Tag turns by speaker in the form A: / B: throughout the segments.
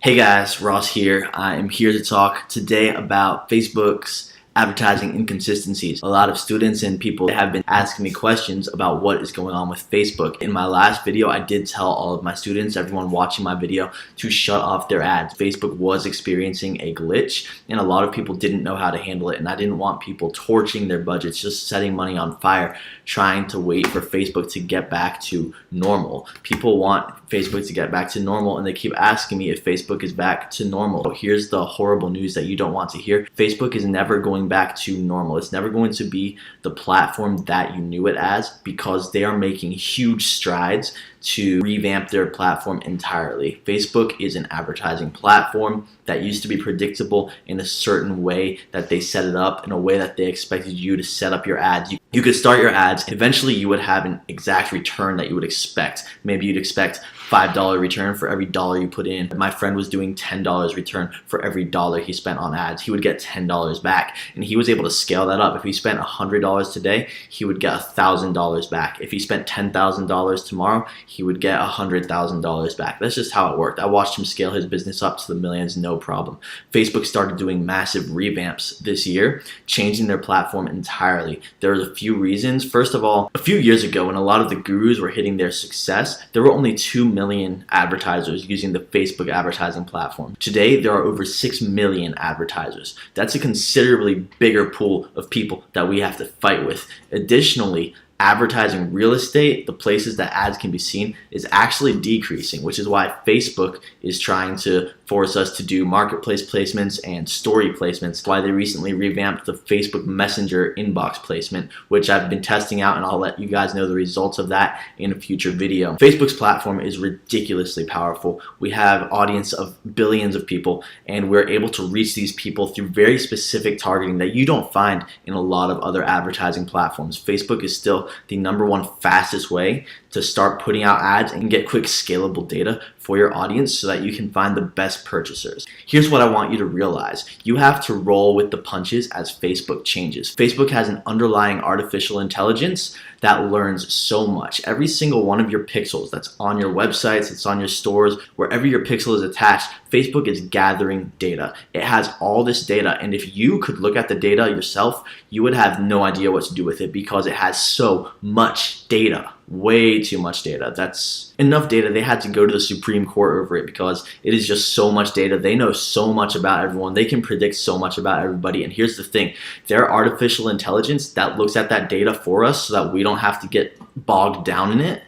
A: Hey guys, Ross here. I am here to talk today about Facebook's advertising inconsistencies. A lot of students and people have been asking me questions about what is going on with Facebook. In my last video, I did tell all of my students, everyone watching my video, to shut off their ads. Facebook was experiencing a glitch and a lot of people didn't know how to handle it, and I didn't want people torching their budgets, just setting money on fire, trying to wait for Facebook to get back to normal. People want Facebook to get back to normal and they keep asking me if Facebook is back to normal. Here's the horrible news that you don't want to hear. Facebook is never going back to normal. It's never going to be the platform that you knew it as, because they are making huge strides to revamp their platform entirely. Facebook is an advertising platform that used to be predictable in a certain way that they set it up, in a way that they expected you to set up your ads. You could start your ads, eventually you would have an exact return that you would expect. Maybe you'd expect $5 return for every dollar you put in. My friend was doing $10 return for every dollar he spent on ads. He would get $10 back, and he was able to scale that up. If he spent $100 today, he would get $1,000 back. If he spent $10,000 tomorrow, he would get $100,000 back. That's just how it worked. I watched him scale his business up to the millions, no problem. Facebook started doing massive revamps this year, changing their platform entirely. There was a few reasons. First of all, a few years ago, when a lot of the gurus were hitting their success, there were only 2 million advertisers using the Facebook advertising platform. Today, there are over 6 million advertisers. That's a considerably bigger pool of people that we have to fight with. Additionally, advertising real estate, the places that ads can be seen, is actually decreasing, which is why Facebook is trying to force us to do marketplace placements and story placements. Why they recently revamped the Facebook Messenger inbox placement, which I've been testing out, and I'll let you guys know the results of that in a future video. Facebook's platform is ridiculously powerful. We have an audience of billions of people, and we're able to reach these people through very specific targeting that you don't find in a lot of other advertising platforms. Facebook is still the #1 fastest way to start putting out ads and get quick scalable data for your audience so that you can find the best purchasers. Here's what I want you to realize. You have to roll with the punches as Facebook changes. Facebook has an underlying artificial intelligence that learns so much. Every single one of your pixels that's on your websites, it's on your stores, wherever your pixel is attached, Facebook is gathering data. It has all this data, and if you could look at the data yourself, you would have no idea what to do with it because it has so much data. Way too much data. That's enough data. They had to go to the Supreme Court over it because it is just so much data. They know so much about everyone. They can predict so much about everybody. And here's the thing. Their artificial intelligence that looks at that data for us so that we don't have to get bogged down in it,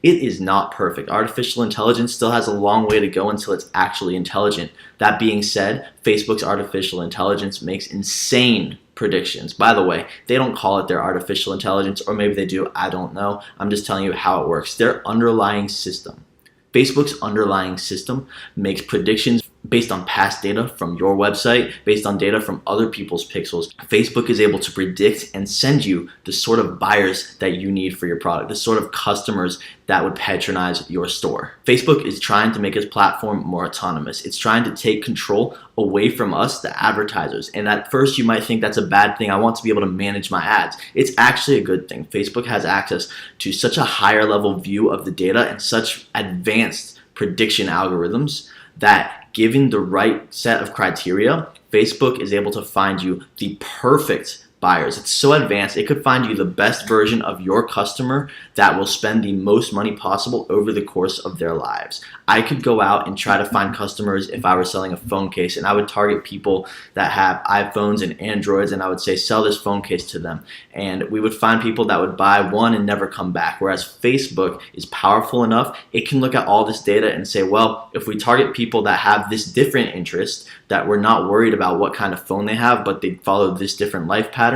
A: it is not perfect. Artificial intelligence still has a long way to go until it's actually intelligent. That being said, Facebook's artificial intelligence makes insane predictions. By the way, they don't call it their artificial intelligence, or maybe they do, I don't know. I'm just telling you how it works. Their underlying system, Facebook's underlying system, makes predictions based on past data from your website, based on data from other people's pixels. Facebook is able to predict and send you the sort of buyers that you need for your product, the sort of customers that would patronize your store. Facebook is trying to make its platform more autonomous. It's trying to take control away from us, the advertisers. And at first you might think that's a bad thing. I want to be able to manage my ads. It's actually a good thing. Facebook has access to such a higher level view of the data and such advanced prediction algorithms that, given the right set of criteria, Facebook is able to find you the perfect buyers. It's so advanced, it could find you the best version of your customer that will spend the most money possible over the course of their lives. I could go out and try to find customers if I were selling a phone case, and I would target people that have iPhones and Androids, and I would say, sell this phone case to them. And we would find people that would buy one and never come back. Whereas Facebook is powerful enough, it can look at all this data and say, well, if we target people that have this different interest, that we're not worried about what kind of phone they have, but they follow this different life pattern,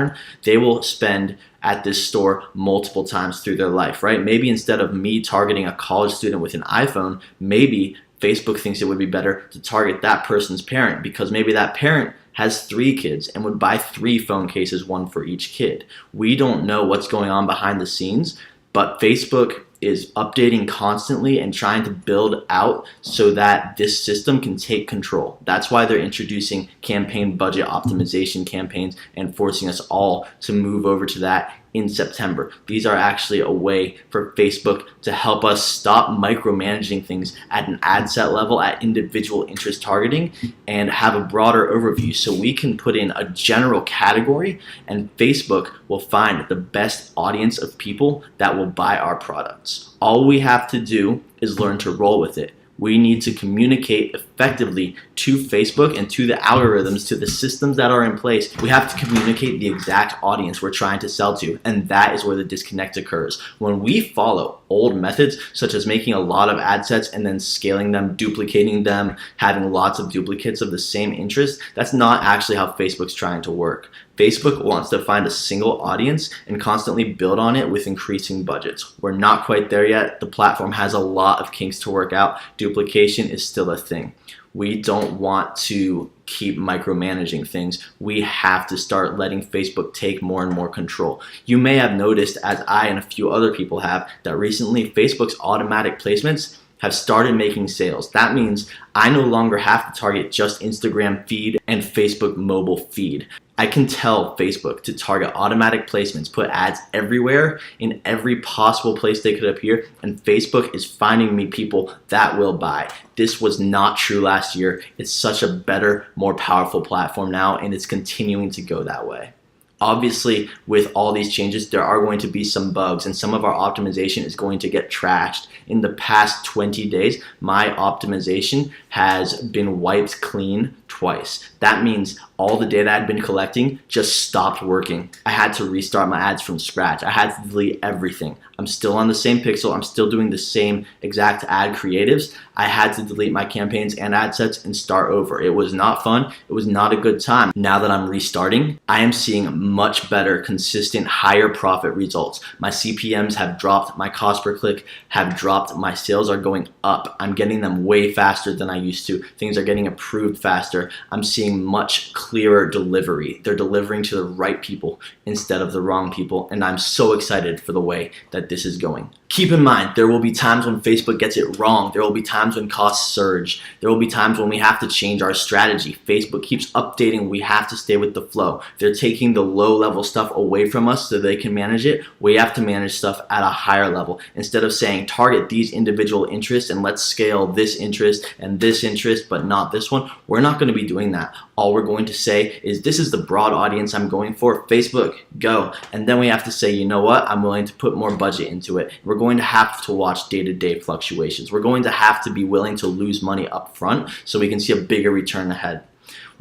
A: they will spend at this store multiple times through their life, right? Maybe instead of me targeting a college student with an iPhone, maybe Facebook thinks it would be better to target that person's parent, because maybe that parent has 3 kids and would buy 3 phone cases, 1 for each kid. We don't know what's going on behind the scenes, but Facebook is updating constantly and trying to build out so that this system can take control. That's why they're introducing campaign budget optimization campaigns and forcing us all to move over to that in September. These are actually a way for Facebook to help us stop micromanaging things at an ad set level, at individual interest targeting, and have a broader overview so we can put in a general category and Facebook will find the best audience of people that will buy our products. All we have to do is learn to roll with it. We need to communicate effectively to Facebook and to the algorithms, to the systems that are in place. We have to communicate the exact audience we're trying to sell to, and that is where the disconnect occurs. When we follow old methods, such as making a lot of ad sets and then scaling them, duplicating them, having lots of duplicates of the same interest, that's not actually how Facebook's trying to work. Facebook wants to find a single audience and constantly build on it with increasing budgets. We're not quite there yet. The platform has a lot of kinks to work out. Duplication is still a thing. We don't want to keep micromanaging things. We have to start letting Facebook take more and more control. You may have noticed, as I and a few other people have, that recently Facebook's automatic placements have started making sales. That means I no longer have to target just Instagram feed and Facebook mobile feed. I can tell Facebook to target automatic placements, put ads everywhere in every possible place they could appear, and Facebook is finding me people that will buy. This was not true last year. It's such a better, more powerful platform now, and it's continuing to go that way. Obviously, with all these changes, there are going to be some bugs, and some of our optimization is going to get trashed. In the past 20 days, my optimization has been wiped clean twice. That means all the data I'd been collecting just stopped working. I had to restart my ads from scratch. I had to delete everything. I'm still on the same pixel. I'm still doing the same exact ad creatives. I had to delete my campaigns and ad sets and start over. It was not fun. It was not a good time. Now that I'm restarting, I am seeing much better, consistent, higher profit results. My CPMs have dropped. My cost per click have dropped. My sales are going up. I'm getting them way faster than I used to. Things are getting approved faster. I'm seeing much clearer delivery. They're delivering to the right people instead of the wrong people, and I'm so excited for the way that this is going. Keep in mind, there will be times when Facebook gets it wrong. There will be times when costs surge. There will be times when we have to change our strategy. Facebook keeps updating. We have to stay with the flow. They're taking the low-level stuff away from us so they can manage it. We have to manage stuff at a higher level. Instead of saying, target these individual interests and let's scale this interest and this interest, but not this one, we're not going to be doing that. All we're going to say is, this is the broad audience I'm going for. Facebook, go. And then we have to say, you know what? I'm willing to put more budget into it. We're going to have to watch day-to-day fluctuations. We're going to have to be willing to lose money up front so we can see a bigger return ahead.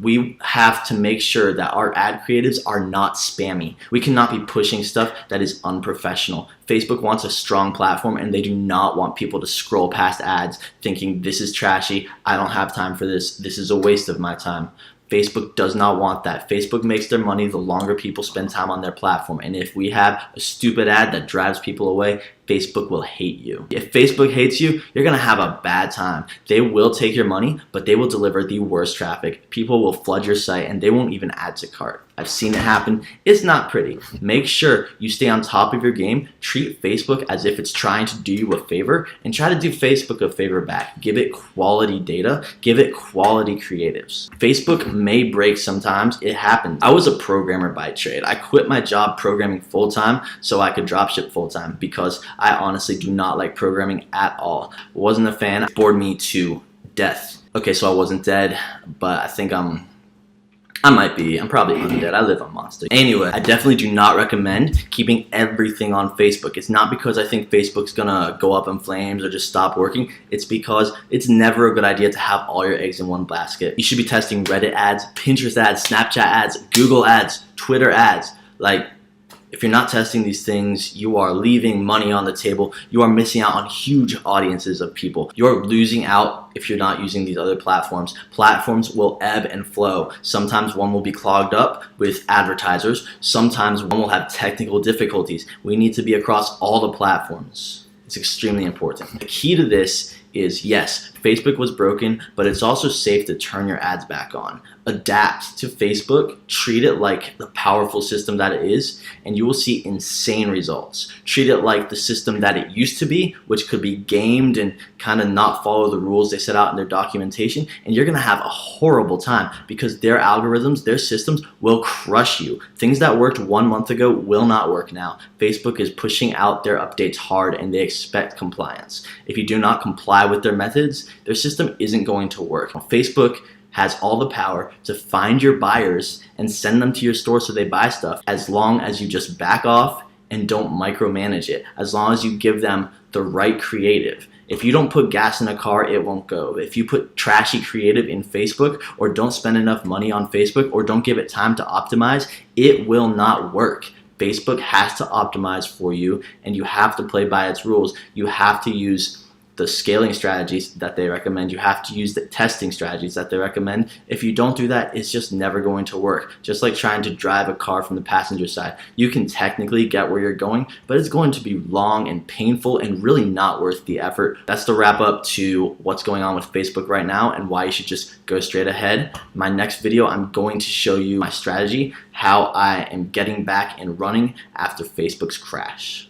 A: We have to make sure that our ad creatives are not spammy. We cannot be pushing stuff that is unprofessional. Facebook wants a strong platform, and they do not want people to scroll past ads thinking, this is trashy, I don't have time for this, this is a waste of my time. Facebook does not want that. Facebook makes their money the longer people spend time on their platform. And if we have a stupid ad that drives people away, Facebook will hate you. If Facebook hates you, you're going to have a bad time. They will take your money, but they will deliver the worst traffic. People will flood your site and they won't even add to cart. I've seen it happen. It's not pretty. Make sure you stay on top of your game. Treat Facebook as if it's trying to do you a favor, and try to do Facebook a favor back. Give it quality data. Give it quality creatives. Facebook may break sometimes. It happens. I was a programmer by trade. I quit my job programming full-time so I could dropship full-time because I honestly do not like programming at all. Wasn't a fan. It bored me to death. Okay, so I wasn't dead, but I think I might be. I'm probably undead. I live on Monster. Anyway, I definitely do not recommend keeping everything on Facebook. It's not because I think Facebook's gonna go up in flames or just stop working. It's because it's never a good idea to have all your eggs in one basket. You should be testing Reddit ads, Pinterest ads, Snapchat ads, Google ads, Twitter ads. Like, if you're not testing these things, you are leaving money on the table. You are missing out on huge audiences of people. You're losing out if you're not using these other platforms. Platforms will ebb and flow. Sometimes one will be clogged up with advertisers. Sometimes one will have technical difficulties. We need to be across all the platforms. It's extremely important. The key to this is, yes, Facebook was broken, but it's also safe to turn your ads back on. adapt to Facebook, treat it like the powerful system that it is, and you will see insane results. Treat it like the system that it used to be, which could be gamed and kind of not follow the rules they set out in their documentation, and you're going to have a horrible time because their algorithms, their systems will crush you. Things that worked 1 month ago will not work now. Facebook is pushing out their updates hard and they expect compliance. If you do not comply with their methods, their system isn't going to work. Facebook has all the power to find your buyers and send them to your store so they buy stuff, as long as you just back off and don't micromanage it, as long as you give them the right creative. If you don't put gas in a car, it won't go. If you put trashy creative in Facebook, or don't spend enough money on Facebook, or don't give it time to optimize, it will not work. Facebook has to optimize for you, and you have to play by its rules. You have to use the scaling strategies that they recommend. You have to use the testing strategies that they recommend. If you don't do that, it's just never going to work. Just like trying to drive a car from the passenger side. You can technically get where you're going, but it's going to be long and painful and really not worth the effort. That's the wrap up to what's going on with Facebook right now and why you should just go straight ahead. My next video, I'm going to show you my strategy, how I am getting back and running after Facebook's crash.